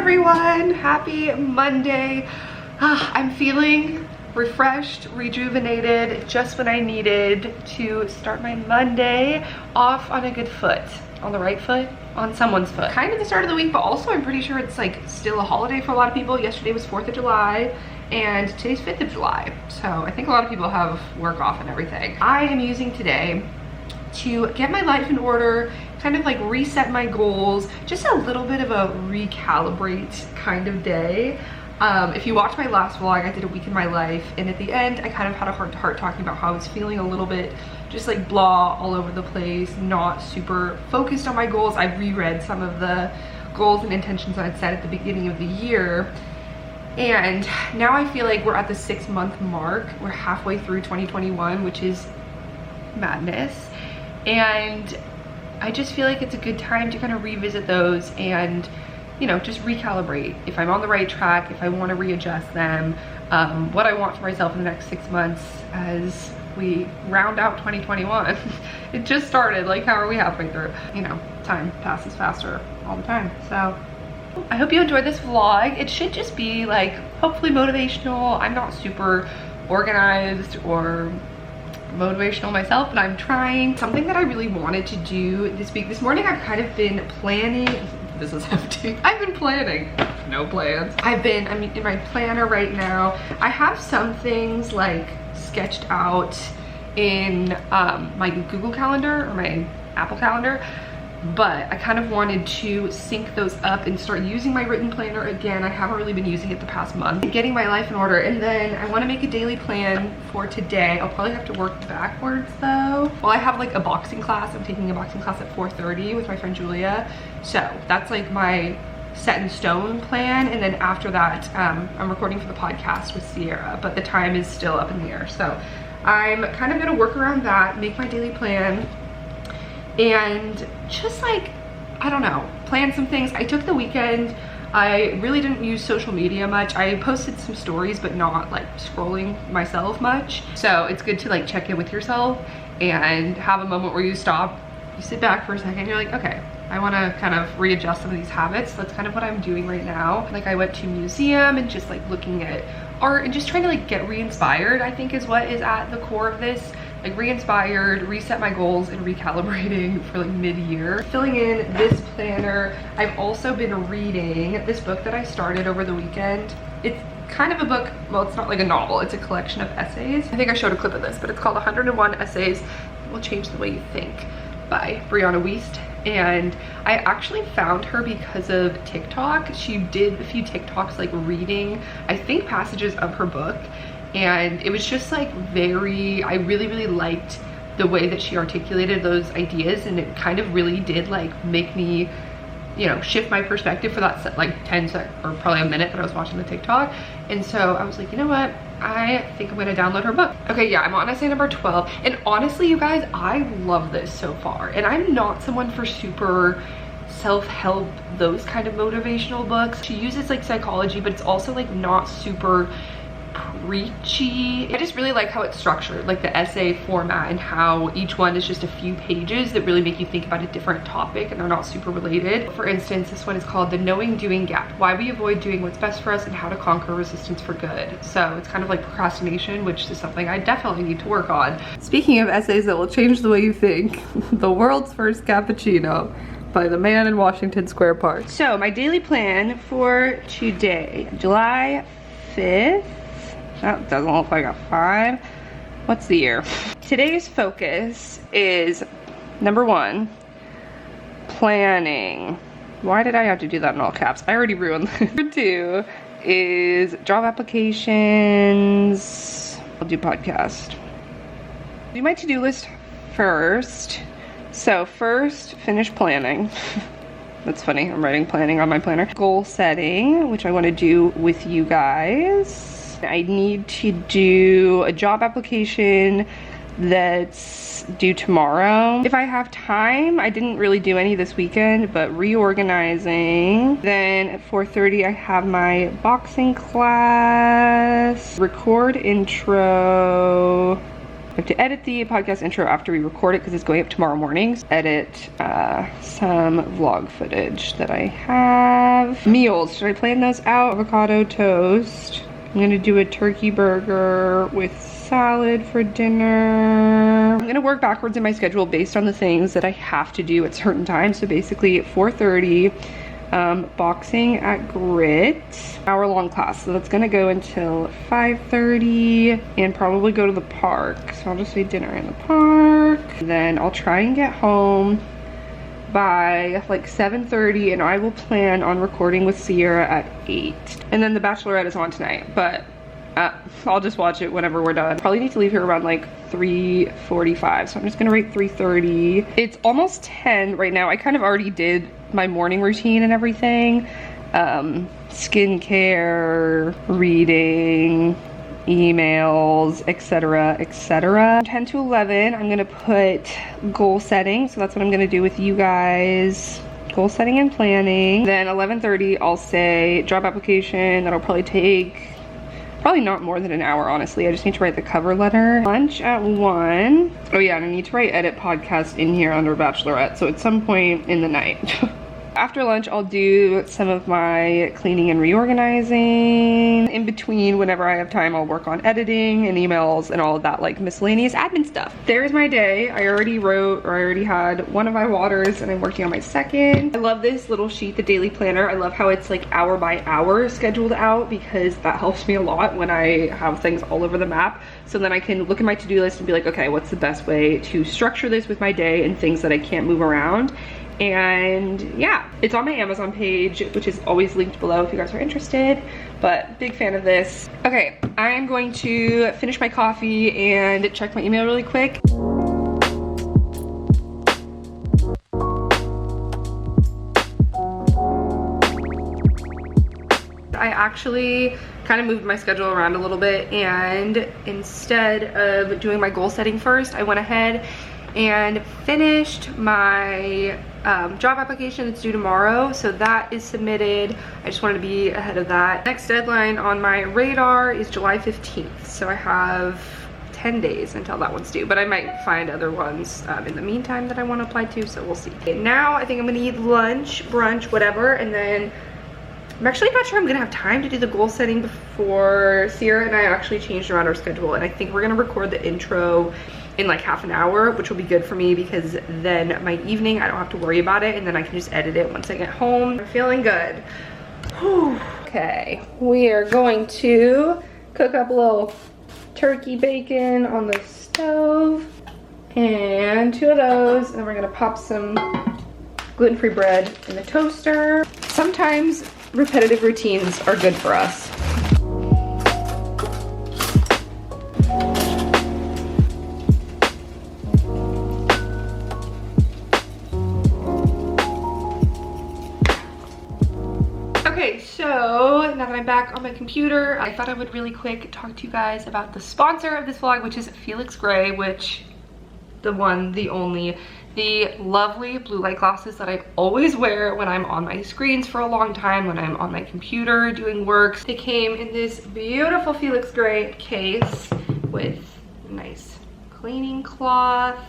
everyone, happy Monday. I'm feeling refreshed, rejuvenated, just when I needed to start my Monday off on a good foot. On the right foot? On someone's foot. Kind of the start of the week, but also I'm pretty sure it's like still a holiday for a lot of people. Yesterday was 4th of July and today's 5th of July. So I think a lot of people have work off and everything. I am using today to get my life in order, kind of like reset my goals, just a little bit of a recalibrate kind of day. If you watched my last vlog, I did a week in my life, and at the end I kind of had a heart-to-heart talking about how I was feeling a little bit just like blah all over the place, not super focused on my goals. I reread some of the goals and intentions I had set at the beginning of the year, and now I feel like we're at the 6-month mark. We're halfway through 2021, which is madness, and I just feel like it's a good time to kind of revisit those and, you know, just recalibrate if I'm on the right track, if I want to readjust them, what I want for myself in the next 6 months as we round out 2021. It just started, like how are we halfway through? You know, time passes faster all the time. So I hope you enjoyed this vlog. It should just be like hopefully motivational. I'm not super organized or motivational myself, but I'm trying. Something that I really wanted to do this week, this morning I've kind of been planning. This is empty. I've been planning, no plans. I'm in my planner right now. I have some things like sketched out in my Google Calendar or my Apple Calendar, but I kind of wanted to sync those up and start using my written planner again. I haven't really been using it the past month. Getting my life in order, and then I want to make a daily plan for today. I'll probably have to work backwards though. Well, I have like a boxing class. I'm taking a boxing class at 4:30 with my friend Julia. So that's like my set in stone plan, and then after that I'm recording for the podcast with Sierra, but the time is still up in the air. So I'm kind of gonna work around that, make my daily plan, and just like, I don't know, plan some things. I took the weekend. I really didn't use social media much. I posted some stories, but not like scrolling myself much. So it's good to like check in with yourself and have a moment where you stop, you sit back for a second, you're like, okay, I want to kind of readjust some of these habits. That's kind of what I'm doing right now. Like I went to a museum and just like looking at art and just trying to like get re-inspired, I think is what is at the core of this. Like re-inspired, reset my goals, and recalibrating for like mid-year. Filling in this planner. I've also been reading this book that I started over the weekend. It's kind of a book, well, it's not like a novel, it's a collection of essays. I think I showed a clip of this, but it's called 101 Essays That Will Change the Way You Think by Brianna Wiest. And I actually found her because of TikTok. She did a few TikToks like reading, I think, passages of her book, and it was just like very, I really liked the way that she articulated those ideas, and it kind of really did like make me, you know, shift my perspective for that like 10 seconds or probably a minute that I was watching the TikTok. And so I was like, you know what, I think I'm gonna download her book. Okay, yeah, I'm on essay number 12, and honestly, you guys, I love this so far. And I'm not someone for super self-help, those kind of motivational books. She uses like psychology, but it's also like not super preachy. I just really like how it's structured, like the essay format, and how each one is just a few pages that really make you think about a different topic and they're not super related. For instance, this one is called The Knowing Doing Gap, Why We Avoid Doing What's Best for Us and How to Conquer Resistance for Good. So it's kind of like procrastination, which is something I definitely need to work on. Speaking of essays that will change the way you think, The World's First Cappuccino by the man in Washington Square Park. So my daily plan for today, July 5th. That doesn't look like a 5. What's the year? Today's focus is number 1, planning. Why did I have to do that in all caps? I already ruined that. Number 2 is job applications. I'll do podcast. Do my to-do list first. So first, finish planning. That's funny, I'm writing planning on my planner. Goal setting, which I want to do with you guys. I need to do a job application that's due tomorrow. If I have time, I didn't really do any this weekend, but reorganizing. Then at 4:30, I have my boxing class, record intro, I have to edit the podcast intro after we record it because it's going up tomorrow morning. Edit some vlog footage that I have. Meals, should I plan those out? Avocado toast. I'm gonna do a turkey burger with salad for dinner. I'm gonna work backwards in my schedule based on the things that I have to do at certain times. So basically at 4:30, boxing at Grit, hour-long class. So that's gonna go until 5:30 and probably go to the park. So I'll just say dinner in the park. Then I'll try and get home by like 7:30 and I will plan on recording with Sierra at 8. And then The Bachelorette is on tonight, but I'll just watch it whenever we're done. Probably need to leave here around like 3:45, so I'm just gonna rate 3:30. It's almost 10 right now. I kind of already did my morning routine and everything. Skincare, reading, emails, etc, etc. 10 to 11, I'm gonna put goal setting, so that's what I'm gonna do with you guys. Goal setting and planning. Then 11:30, I'll say job application. That'll probably take not more than an hour, honestly. I just need to write the cover letter. Lunch at 1. Oh yeah, and I need to write edit podcast in here under Bachelorette, so at some point in the night. After lunch, I'll do some of my cleaning and reorganizing. In between, whenever I have time, I'll work on editing and emails and all of that like miscellaneous admin stuff. There's my day. I already had one of my waters and I'm working on my second. I love this little sheet, the daily planner. I love how it's like hour by hour scheduled out because that helps me a lot when I have things all over the map. So then I can look at my to-do list and be like, okay, what's the best way to structure this with my day and things that I can't move around. And yeah, it's on my Amazon page, which is always linked below if you guys are interested, but big fan of this. Okay, I am going to finish my coffee and check my email really quick. I actually kind of moved my schedule around a little bit, and instead of doing my goal setting first, I went ahead and finished my job application that's due tomorrow, so that is submitted. I just wanted to be ahead of that. Next deadline on my radar is July 15th, so I have 10 days until that one's due, but I might find other ones in the meantime that I want to apply to, so we'll see. Okay, now I think I'm gonna eat lunch, brunch, whatever, and then I'm actually not sure I'm gonna have time to do the goal setting before Sierra and I actually changed around our schedule, and I think we're gonna record the intro in like half an hour, which will be good for me because then my evening I don't have to worry about it, and then I can just edit it once I get home. I'm feeling good. Whew. Okay, we are going to cook up a little turkey bacon on the stove and 2 of those, and then we're gonna pop some gluten-free bread in the toaster. Sometimes repetitive routines are good for us. Okay, so now that I'm back on my computer, I thought I would really quick talk to you guys about the sponsor of this vlog, which is Felix Gray, which the one, the only, the lovely blue light glasses that I always wear when I'm on my screens for a long time, when I'm on my computer doing work. They came in this beautiful Felix Gray case with nice cleaning cloth.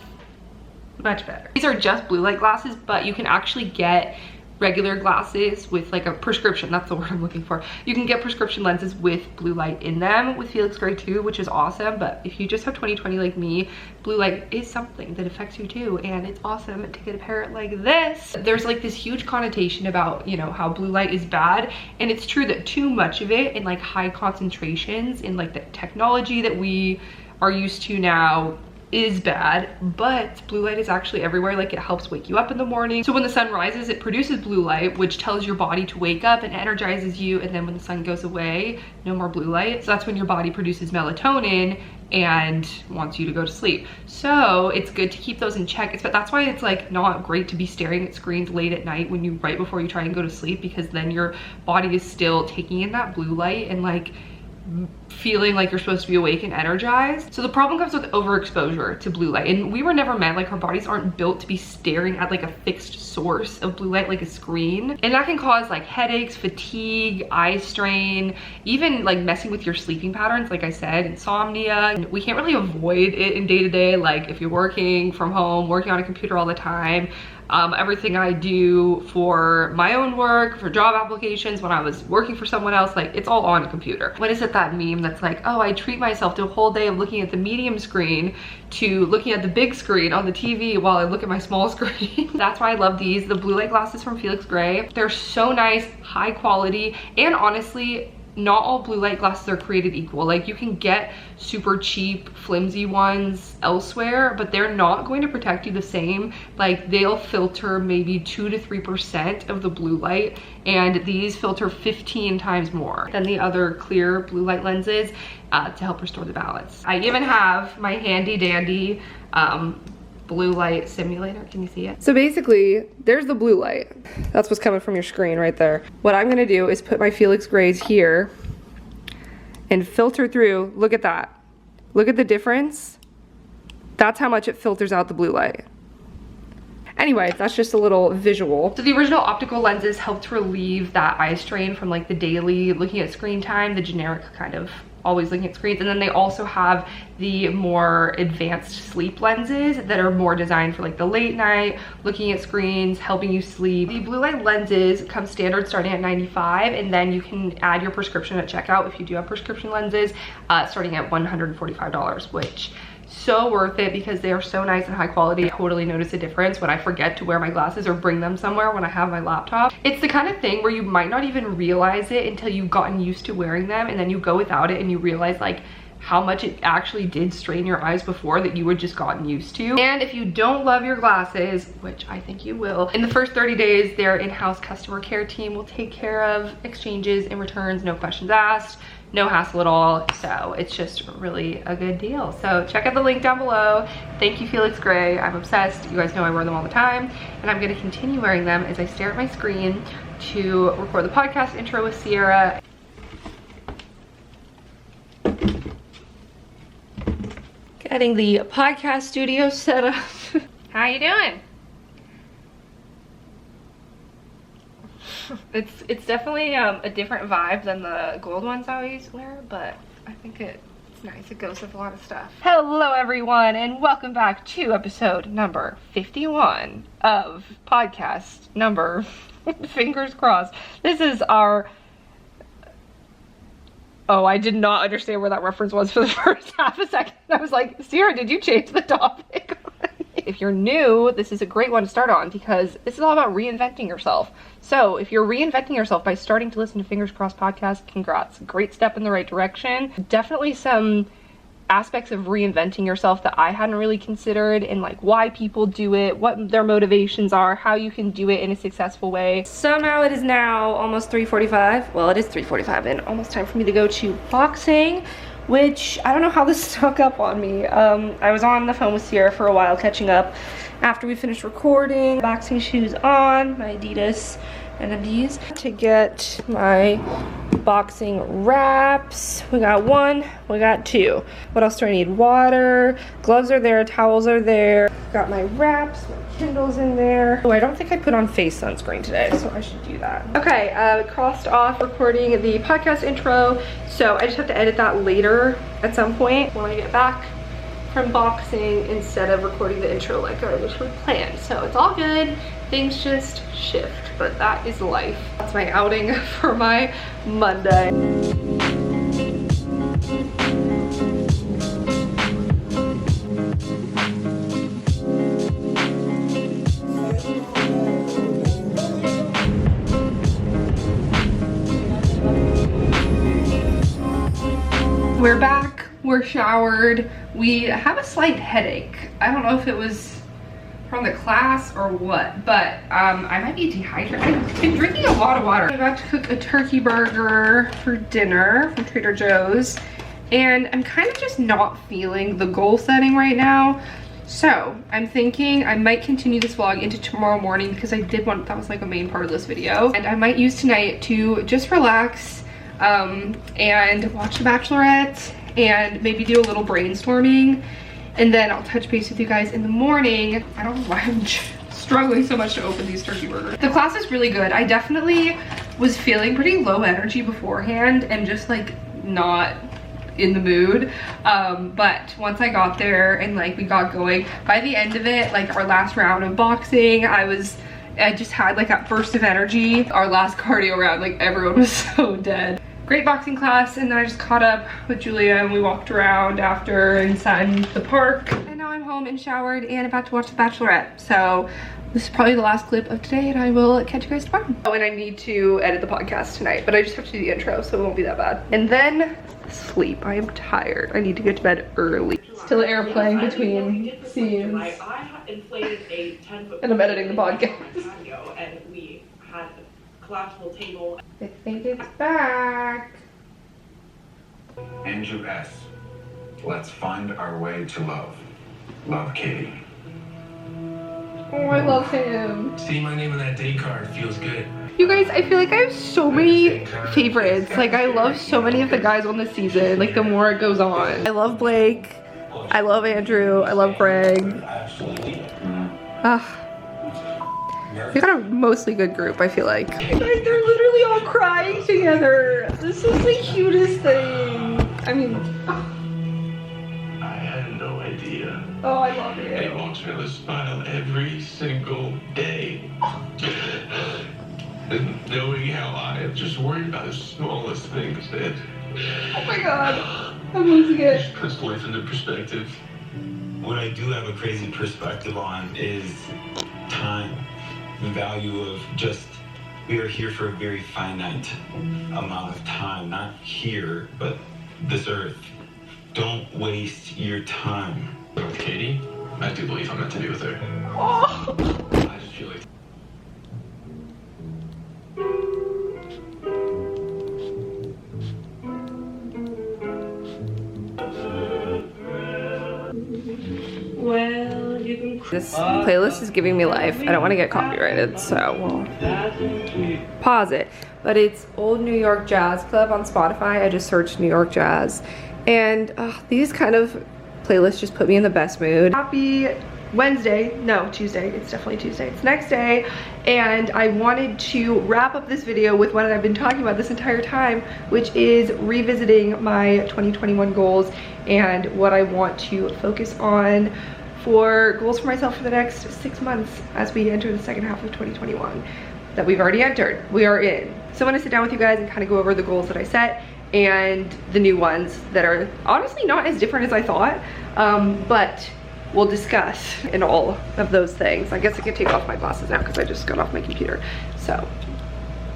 Much better. These are just blue light glasses, but you can actually get regular glasses with like a prescription, that's the word I'm looking for. You can get prescription lenses with blue light in them with Felix Gray too, which is awesome. But if you just have 20/20 like me, blue light is something that affects you too, and it's awesome to get a pair like this. There's like this huge connotation about, you know, how blue light is bad, and it's true that too much of it in like high concentrations in like the technology that we are used to now is bad, but blue light is actually everywhere. Like, it helps wake you up in the morning. So when the sun rises, it produces blue light, which tells your body to wake up and energizes you. And then when the sun goes away, no more blue light. So that's when your body produces melatonin and wants you to go to sleep. So it's good to keep those in check. But that's why it's like not great to be staring at screens late at night when right before you try and go to sleep, because then your body is still taking in that blue light and like feeling like you're supposed to be awake and energized. So the problem comes with overexposure to blue light, and we were never meant, like, our bodies aren't built to be staring at like a fixed source of blue light like a screen, and that can cause like headaches, fatigue, eye strain, even like messing with your sleeping patterns, like I said, insomnia. And we can't really avoid it in day-to-day, like if you're working from home, working on a computer all the time. Everything I do for my own work, for job applications, when I was working for someone else, like it's all on a computer. What is it, that meme that's like, oh, I treat myself to a whole day of looking at the medium screen to looking at the big screen on the TV while I look at my small screen. That's why I love these, the blue light glasses from Felix Gray. They're so nice, high quality, and honestly, not all blue light glasses are created equal. Like, you can get super cheap, flimsy ones elsewhere, but they're not going to protect you the same. Like, they'll filter maybe 2 to 3% of the blue light, and these filter 15 times more than the other clear blue light lenses to help restore the balance. I even have my handy dandy blue light simulator. Can you see it? So basically, there's the blue light. That's what's coming from your screen right there. What I'm gonna do is put my Felix Grays here and filter through. Look at that. Look at the difference. That's how much it filters out the blue light. Anyway, that's just a little visual. So the original optical lenses helped relieve that eye strain from like the daily looking at screen time, the generic kind of always looking at screens. And then they also have the more advanced sleep lenses that are more designed for like the late night, looking at screens, helping you sleep. The blue light lenses come standard starting at $95, and then you can add your prescription at checkout if you do have prescription lenses, starting at $145, which so worth it because they are so nice and high quality. I totally notice a difference when I forget to wear my glasses or bring them somewhere when I have my laptop. It's the kind of thing where you might not even realize it until you've gotten used to wearing them, and then you go without it and you realize like how much it actually did strain your eyes before that you had just gotten used to. And if you don't love your glasses, which I think you will, in the first 30 days, their in-house customer care team will take care of exchanges and returns, no questions asked. No hassle at all, so it's just really a good deal. So check out the link down below. Thank you, Felix Gray. I'm obsessed. You guys know I wear them all the time, and I'm gonna continue wearing them as I stare at my screen to record the podcast intro with Sierra. Getting the podcast studio set up. How you doing? It's definitely a different vibe than the gold ones I always wear, but I think it's nice. It goes with a lot of stuff. Hello everyone, and welcome back to episode number 51 of podcast number fingers crossed. This is our... Oh, I did not understand where that reference was for the first half a second. I was like, Sierra, did you change the topic? If you're new, this is a great one to start on because this is all about reinventing yourself. So if you're reinventing yourself by starting to listen to Fingers Crossed podcast, congrats. Great step in the right direction. Definitely some aspects of reinventing yourself that I hadn't really considered, and like why people do it, what their motivations are, how you can do it in a successful way. So now it is now almost 3:45. Well, it is 3:45 and almost time for me to go to boxing, which I don't know how this snuck up on me. I was on the phone with Sierra for a while catching up after we finished recording. Boxing shoes on, my Adidas NMDs, to get my boxing wraps. We got 1, we got 2. What else do I need? Water, gloves are there, towels are there. Got my wraps, my Kindle's in there. Oh, I don't think I put on face sunscreen today, so I should do that. Okay, crossed off recording the podcast intro, so I just have to edit that later at some point when I get back from boxing instead of recording the intro like I originally planned. So it's all good, things just shift, but that is life. That's my outing for my Monday. We're back, we're showered. We have a slight headache. I don't know if it was from the class or what, but I might be dehydrated. I've been drinking a lot of water. I'm about to cook a turkey burger for dinner from Trader Joe's, and I'm kind of just not feeling the goal setting right now. So I'm thinking I might continue this vlog into tomorrow morning because I did want, that was like a main part of this video, and I might use tonight to just relax. and watch The Bachelorette and maybe do a little brainstorming. And then I'll touch base with you guys in the morning. I don't know why I'm struggling so much to open these turkey burgers. The class is really good. I definitely was feeling pretty low energy beforehand and just like not in the mood, but once I got there and like we got going, by the end of it, like our last round of boxing, I just had like that burst of energy. Our last cardio round, like everyone was so dead. Great boxing class, and then I just caught up with Julia and we walked around after and sat in the park. And now I'm home and showered and about to watch The Bachelorette. So this is probably the last clip of today, and I will catch you guys tomorrow. Oh, and I need to edit the podcast tonight, but I just have to do the intro, so it won't be that bad. And then sleep. I am tired. I need to get to bed early. Still airplane between scenes. I inflated a 10-foot and I'm editing the podcast. And we had a collapsible table. I think it's back. Andrew S. Let's find our way to love. Love, Katie. Oh, I love him. Seeing my name on that date card feels good. You guys, I feel like I have so many favorites. Like, I love so many of the guys on this season, like the more it goes on. I love Blake. I love Andrew. I love Greg. We got a mostly good group, I feel like. Guys, they're literally all crying together. This is the cutest thing. I mean, I had no idea. oh, I love They you. want me to smile every single day. And knowing how I am just worried about the smallest things that Oh my god, I'm losing it. just puts life into perspective. What I do have a crazy perspective on is time. The value of just, we are here for a very finite amount of time. Not here, but this earth. Don't waste your time. With Katie, I do believe I'm meant to be with her. Oh. I just feel like This playlist is giving me life. I don't want to get copyrighted, so we'll pause it. But it's Old New York Jazz Club on Spotify. I just searched New York Jazz. And these kind of playlists just put me in the best mood. Happy Wednesday. No, Tuesday. It's definitely Tuesday. It's next day. And I wanted to wrap up this video with what I've been talking about this entire time, which is revisiting my 2021 goals and what I want to focus on for goals for myself for the next 6 months as we enter the second half of 2021 that we've already entered. We are in. So I want to sit down with you guys and kind of go over the goals that I set and the new ones that are honestly not as different as I thought, but we'll discuss in all of those things. I guess I could take off my glasses now because I just got off my computer. So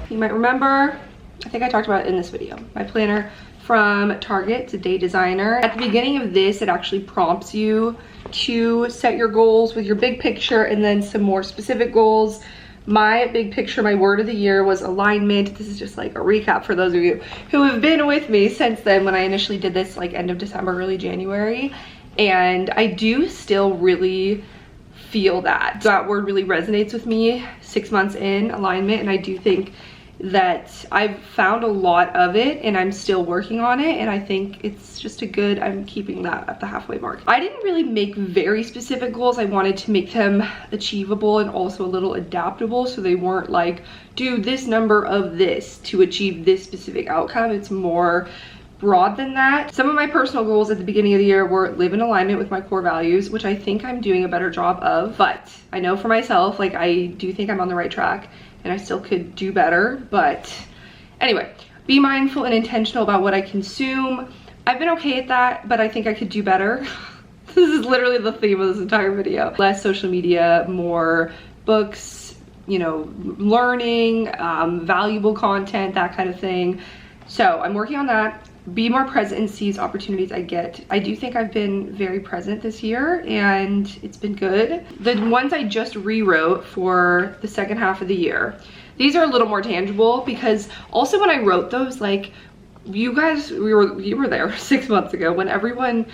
you might remember, I think I talked about it in this video, my planner from Target. It's a day designer. At the beginning of this, it actually prompts you to set your goals with your big picture and then some more specific goals. My big picture, my word of the year was alignment. This is just like a recap for those of you who have been with me since then, when I initially did this like end of December, early January. And I do still really feel that word really resonates with me 6 months in, alignment. And I do think that I've found a lot of it and I'm still working on it, and I think it's just a good, I'm keeping that at the halfway mark. I didn't really make very specific goals. I wanted to make them achievable and also a little adaptable, so they weren't like do this number of this to achieve this specific outcome. It's more broad than that. Some of my personal goals at the beginning of the year were live in alignment with my core values, which I think I'm doing a better job of, but I know for myself, like I do think I'm on the right track and I still could do better. But anyway, be mindful and intentional about what I consume. I've been okay at that, but I think I could do better. This is literally the theme of this entire video. Less social media, more books, you know, learning, valuable content, that kind of thing. So I'm working on that. Be more present and seize opportunities I get. I do think I've been very present this year and it's been good. The ones I just rewrote for the second half of the year, these are a little more tangible because also when I wrote those, like you guys, you were there 6 months ago when everyone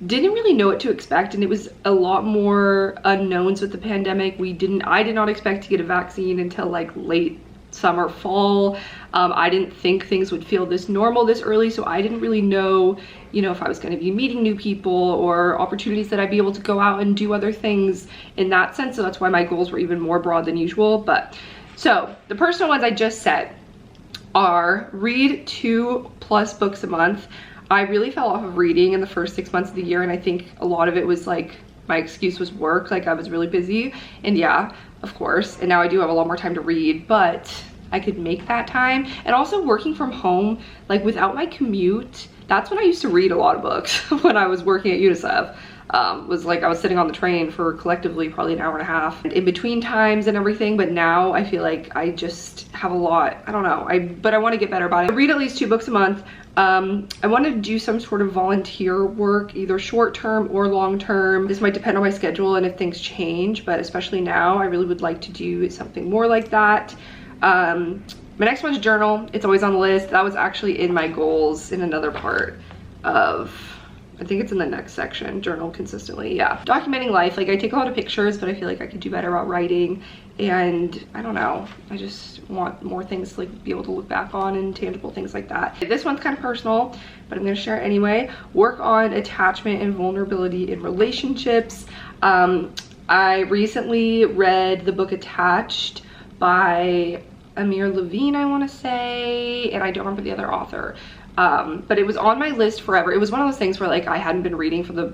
didn't really know what to expect, and it was a lot more unknowns with the pandemic. I did not expect to get a vaccine until like late summer, fall. I didn't think things would feel this normal this early, so I didn't really know, you know, if I was going to be meeting new people or opportunities that I'd be able to go out and do other things in that sense. So that's why my goals were even more broad than usual. But so the personal ones I just said are read 2+ books a month. I really fell off of reading in the first 6 months of the year, and I think a lot of it was like my excuse was work. Like I was really busy, and yeah, of course, and now I do have a lot more time to read, but I could make that time. And also working from home, like without my commute, that's when I used to read a lot of books when I was working at UNICEF. Was like I was sitting on the train for collectively probably an hour and a half in between times and everything. But now I feel like I just have a lot, I don't know, but I want to get better about it. I read at least 2 books a month. I want to do some sort of volunteer work, either short-term or long-term. This might depend on my schedule and if things change, but especially now I really would like to do something more like that. My next one's journal. It's always on the list. That was actually in my goals in another part of, I think it's in the next section, journal consistently. Yeah, documenting life. Like I take a lot of pictures, but I feel like I could do better about writing, and I don't know, I just want more things to like be able to look back on and tangible things like that. This one's kind of personal, but I'm gonna share it anyway. Work on attachment and vulnerability in relationships. I recently read the book Attached by Amir Levine, I want to say, and I don't remember the other author. But it was on my list forever. It was one of those things where like I hadn't been reading for the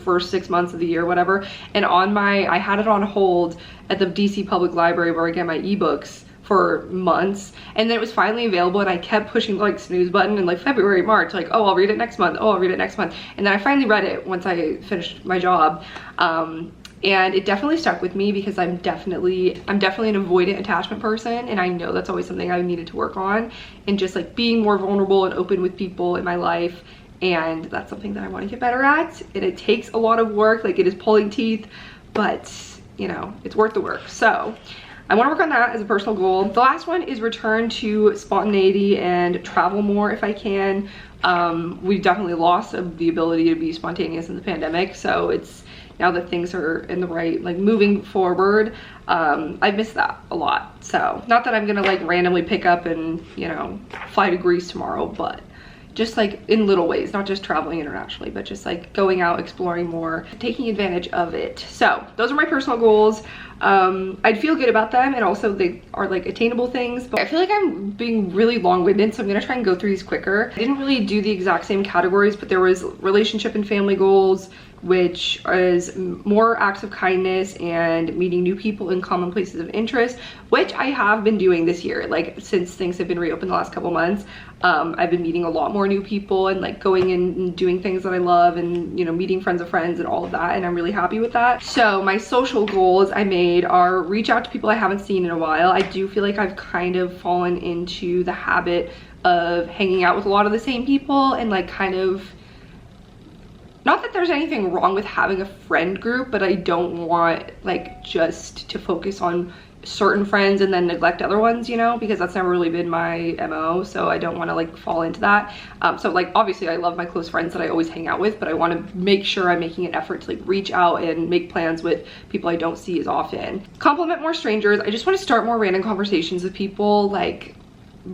first 6 months of the year, whatever, and I had it on hold at the DC Public Library where I get my ebooks for months, and then it was finally available, and I kept pushing the like snooze button in like February, March, like, oh, I'll read it next month, oh, I'll read it next month, and then I finally read it once I finished my job. And it definitely stuck with me because I'm definitely an avoidant attachment person, and I know that's always something I needed to work on, and just like being more vulnerable and open with people in my life, and that's something that I want to get better at. And it takes a lot of work, like it is pulling teeth, but you know, it's worth the work. So I want to work on that as a personal goal. The last one is return to spontaneity and travel more if I can. We've definitely lost the ability to be spontaneous in the pandemic, so it's now that things are in the right, like moving forward, I miss that a lot. So not that I'm gonna like randomly pick up and, you know, fly to Greece tomorrow, but just like in little ways, not just traveling internationally, but just like going out, exploring more, taking advantage of it. So those are my personal goals. I'd feel good about them, and also they are like attainable things, but I feel like I'm being really long-winded, so I'm gonna try and go through these quicker. I didn't really do the exact same categories, but there was relationship and family goals, which is more acts of kindness and meeting new people in common places of interest, which I have been doing this year. Like since things have been reopened the last couple months, I've been meeting a lot more new people and like going in and doing things that I love, and you know, meeting friends of friends and all of that, and I'm really happy with that. So my social goals I made are reach out to people I haven't seen in a while. I do feel like I've kind of fallen into the habit of hanging out with a lot of the same people, and like kind of, not that there's anything wrong with having a friend group, but I don't want like just to focus on certain friends and then neglect other ones, you know, because that's never really been my MO, so I don't want to like fall into that. So like obviously I love my close friends that I always hang out with, but I want to make sure I'm making an effort to like reach out and make plans with people I don't see as often. Compliment more strangers. I just want to start more random conversations with people, like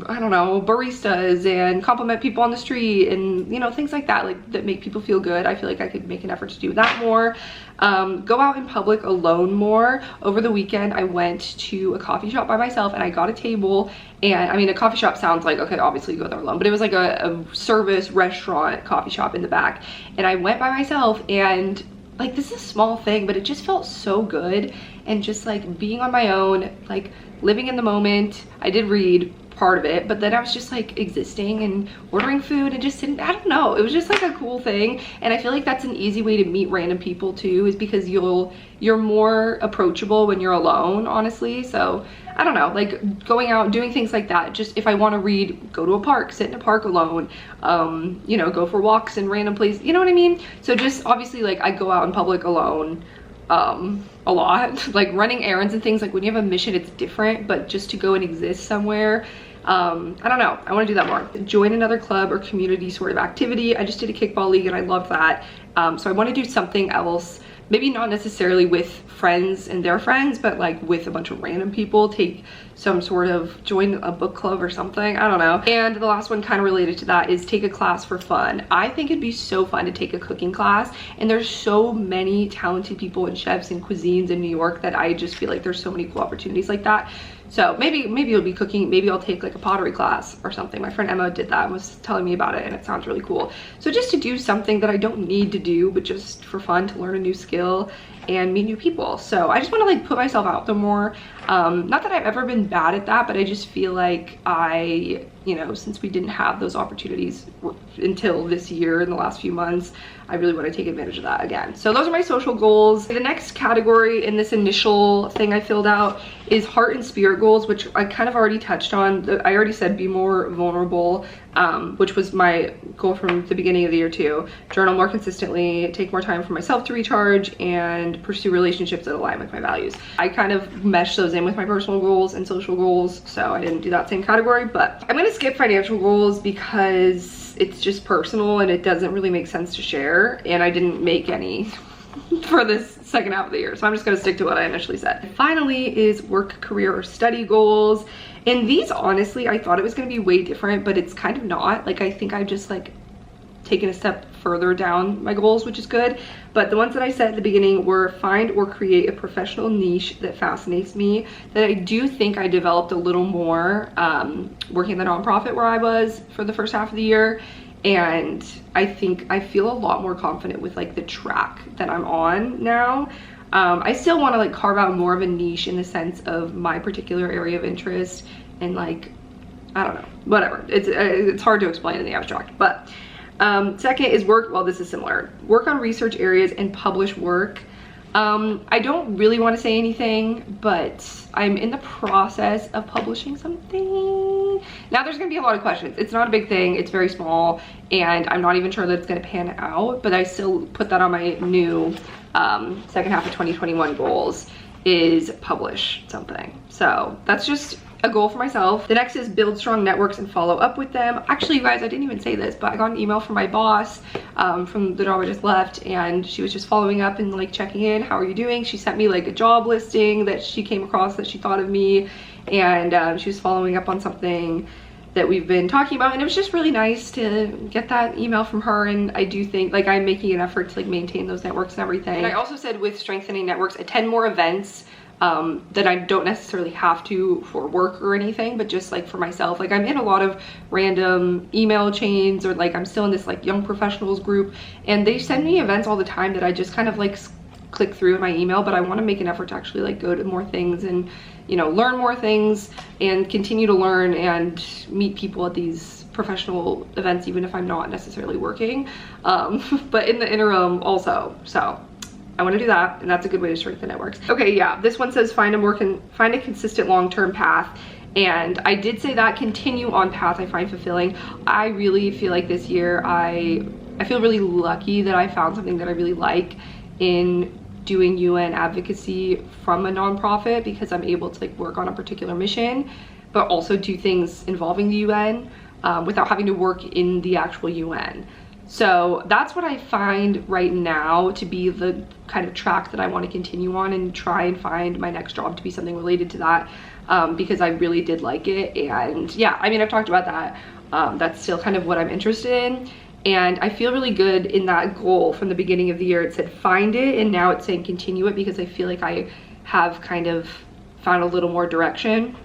I don't know, baristas, and compliment people on the street, and you know, things like that, like that make people feel good. I feel like I could make an effort to do that more. Go out in public alone more. Over the weekend I went to a coffee shop by myself, and I got a table, and I mean, a coffee shop sounds like, okay, obviously you go there alone, but it was like a service restaurant coffee shop in the back, and I went by myself, and like, this is a small thing, but it just felt so good, and just like being on my own, like living in the moment. I did read part of it, but then I was just like existing and ordering food and just sitting, I don't know, it was just like a cool thing. And I feel like that's an easy way to meet random people too, is because you're more approachable when you're alone, honestly. So I don't know, like going out, doing things like that. Just if I want to read, go to a park, sit in a park alone, you know, go for walks in random places, you know what I mean? So just obviously, like, I go out in public alone a lot, like running errands and things. Like when you have a mission, it's different, but just to go and exist somewhere, I don't know, I want to do that more. Join another club or community sort of activity. I just did a kickball league and I loved that, so I want to do something else maybe not necessarily with friends and their friends, but like with a bunch of random people, take some sort of, join a book club or something, I don't know. And the last one kind of related to that is take a class for fun. I think it'd be so fun to take a cooking class, and there's so many talented people and chefs and cuisines in New York that I just feel like there's so many cool opportunities like that. So maybe it'll be cooking, maybe I'll take like a pottery class or something. My friend Emma did that and was telling me about it, and it sounds really cool. So just to do something that I don't need to do, but just for fun, to learn a new skill and meet new people. So I just want to like put myself out there more. Not that I've ever been bad at that, but I just feel like you know, since we didn't have those opportunities until this year, in the last few months, I really want to take advantage of that again. So those are my social goals. The next category in this initial thing I filled out is heart and spirit goals, which I kind of already touched on. I already said be more vulnerable, which was my goal from the beginning of the year too. Journal more consistently, take more time for myself to recharge, and pursue relationships that align with my values. I kind of meshed those in with my personal goals and social goals, so I didn't do that same category. But I'm gonna skip financial goals because it's just personal and it doesn't really make sense to share, and I didn't make any for this second half of the year, so I'm just gonna stick to what I initially said. Finally is work, career, or study goals, and these honestly I thought it was gonna be way different, but it's kind of not. Like, I think I've just like taken a step further down my goals, which is good. But the ones that I said at the beginning were find or create a professional niche that fascinates me, that I do think I developed a little more working in the nonprofit where I was for the first half of the year. And I think I feel a lot more confident with like the track that I'm on now. I still want to like carve out more of a niche in the sense of my particular area of interest, and like, I don't know, whatever. It's hard to explain in the abstract. But second is work, well, this is similar. Work on research areas and publish work. I don't really want to say anything, but I'm in the process of publishing something. Now there's gonna be a lot of questions. It's not a big thing, it's very small, and I'm not even sure that it's gonna pan out, but I still put that on my new second half of 2021 goals, is publish something. So that's just a goal for myself. The next is build strong networks and follow up with them. Actually, you guys, I didn't even say this, but I got an email from my boss from the job I just left, and she was just following up and like checking in. How are you doing? She sent me like a job listing that she came across that she thought of me, and she was following up on something that we've been talking about, and it was just really nice to get that email from her. And I do think like I'm making an effort to like maintain those networks and everything. And I also said with strengthening networks, attend more events that I don't necessarily have to for work or anything, but just like for myself. Like, I'm in a lot of random email chains, or like I'm still in this like young professionals group, and they send me events all the time that I just kind of like click through in my email. But I want to make an effort to actually like go to more things and, you know, learn more things and continue to learn and meet people at these professional events, even if I'm not necessarily working, but in the interim also. So I want to do that, and that's a good way to strengthen networks. Okay, yeah, this one says find a consistent long-term path, and I did say that continue on path I find fulfilling. I really feel like this year I feel really lucky that I found something that I really like in doing UN advocacy from a nonprofit, because I'm able to like work on a particular mission, but also do things involving the UN without having to work in the actual UN. So that's what I find right now to be the kind of track that I want to continue on, and try and find my next job to be something related to that, because I really did like it. And yeah, I mean, I've talked about that. That's still kind of what I'm interested in. And I feel really good in that goal from the beginning of the year. It said find it, and now it's saying continue it, because I feel like I have kind of found a little more direction,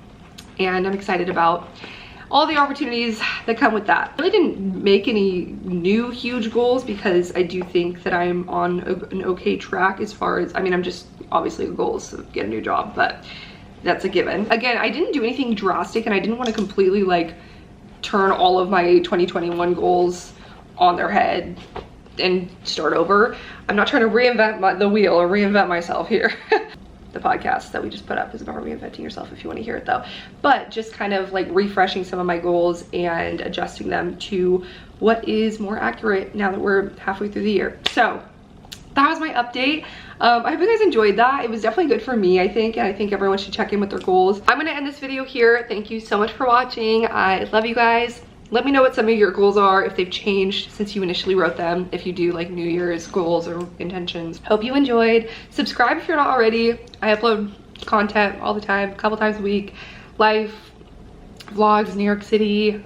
and I'm excited about all the opportunities that come with that. I really didn't make any new huge goals, because I do think that I'm on an okay track as far as, I mean, I'm just, obviously the goal is to get a new job, but that's a given. Again, I didn't do anything drastic, and I didn't want to completely like turn all of my 2021 goals on their head and start over. I'm not trying to reinvent the wheel or reinvent myself here. The podcast that we just put up is about reinventing yourself, if you want to hear it though. But just kind of like refreshing some of my goals and adjusting them to what is more accurate now that we're halfway through the year. So that was my update. I hope you guys enjoyed that. It was definitely good for me, I think, and I think everyone should check in with their goals. I'm gonna end this video here. Thank you so much for watching. I love you guys. Let me know what some of your goals are, if they've changed since you initially wrote them, if you do like New Year's goals or intentions. Hope you enjoyed. Subscribe if you're not already. I upload content all the time, a couple times a week. Life, vlogs, New York City,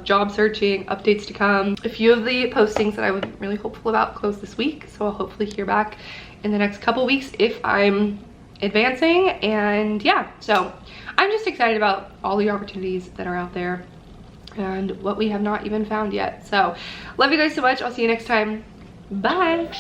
job searching, updates to come. A few of the postings that I was really hopeful about closed this week, so I'll hopefully hear back in the next couple weeks if I'm advancing. And yeah, so I'm just excited about all the opportunities that are out there and what we have not even found yet. So love you guys so much. I'll see you next time. Bye.